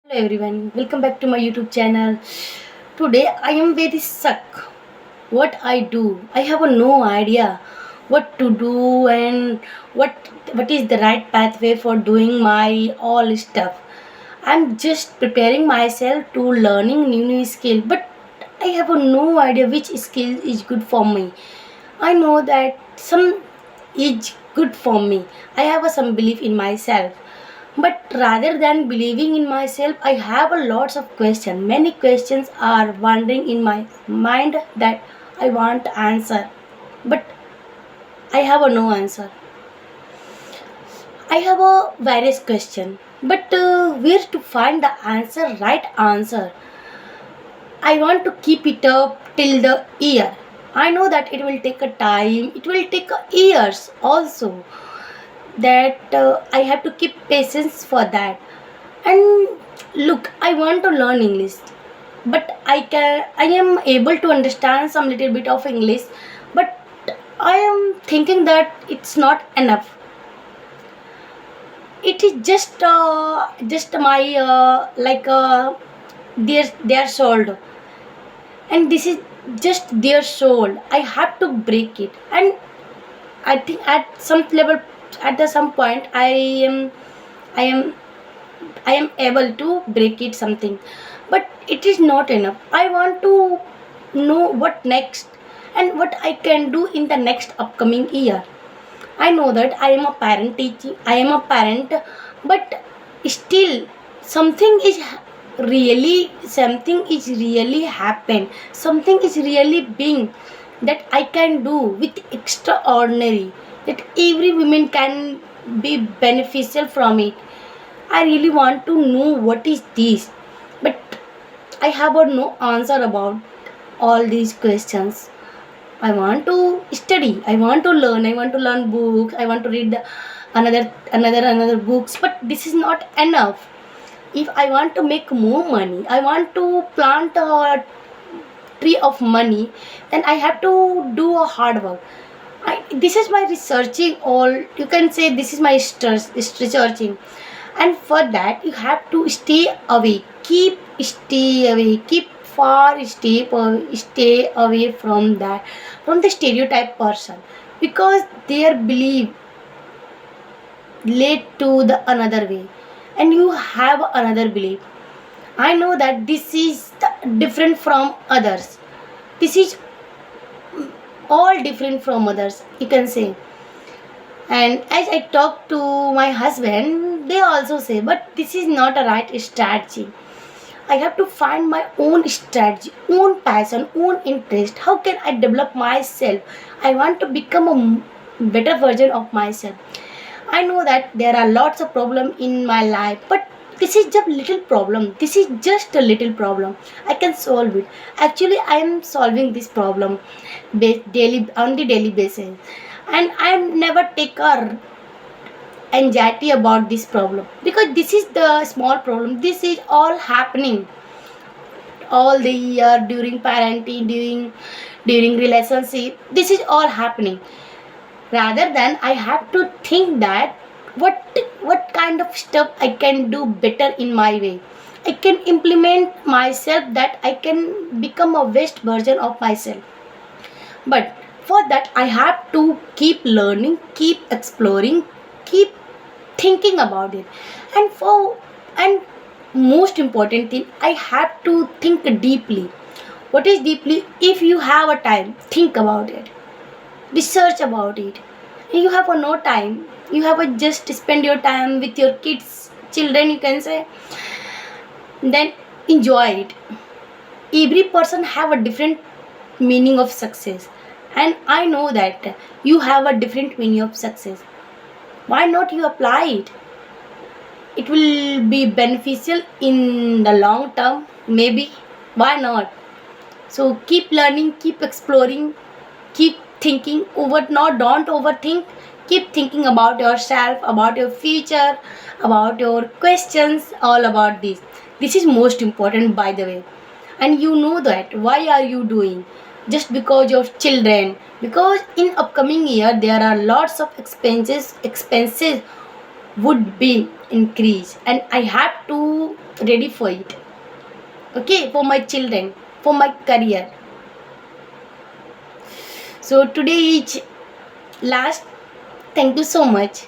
Hello everyone, welcome back to my YouTube channel. Today I am very stuck. What I do, I have no idea what to do and what is the right pathway for doing my all stuff. I'm just preparing myself to learning new skill, but I have no idea which skill is good for me. I know that some is good for me. I have some belief in myself, but rather than believing in myself, I have a lots of questions. Many questions are wandering in my mind that I want to answer, but I have a no answer. I have a various question, but where to find the answer, right answer? I want to keep it up till the year. I know that it will take a time. It will take a years also. That I have to keep patience for that. And look, I want to learn English, but I am able to understand some little bit of English, but I am thinking that it's not enough. It is just my like their soul, and this is just their soul. I have to break it, and I think at some level, at the some point, I am I am able to break it something, but it is not enough. I want to know what next and what I can do in the next upcoming year. I know that I am a parent teaching, I am a parent, but still something is really happen. Something is really being that I can do with extraordinary that every woman can be beneficial from it. I really want to know what is this, but I have no answer about all these questions. I want to study. I want to learn. I want to learn books. I want to read another books. But this is not enough. If I want to make more money, I want to plant a tree of money, then I have to do a hard work. This is my researching all. You can say this is my researching, and for that you have to stay away, stay away, keep far, stay away from that, from the stereotype person, because their belief lead to the another way, and you have another belief. I know that this is different from others. This is all different from others, you can say. And as I talk to my husband, they also say, but this is not a right strategy. I have to find my own strategy, own passion, own interest. How can I develop myself? I want to become a better version of myself. I know that there are lots of problems in my life, but this is just little problem. This is just a little problem. I can solve it. Actually, I am solving this problem daily on the daily basis, and I never take a anxiety about this problem, because this is the small problem. This is all happening all the year, during parenting, during relationship. This is all happening. Rather than I have to think that what kind of stuff I can do better in my way, I can implement myself, that I can become a best version of myself. But for that I have to keep learning, keep exploring, keep thinking about it. And most important thing, I have to think deeply. What is deeply? If you have a time, think about it, research about it. You have a no time, you have a just spend your time with your kids, children, you can say, then enjoy it. Every person have a different meaning of success, and I know that you have a different meaning of success. Why not you apply it? It will be beneficial in the long term, maybe. Why not? So keep learning, keep exploring, keep thinking over. Not don't overthink. Keep thinking about yourself, about your future, about your questions, all about this is most important, by the way. And you know that why are you doing? Just because of children, because in upcoming year there are lots of expenses would be increased, and I have to ready for it. Okay, for my children, for my career. So today is last. Thank you so much.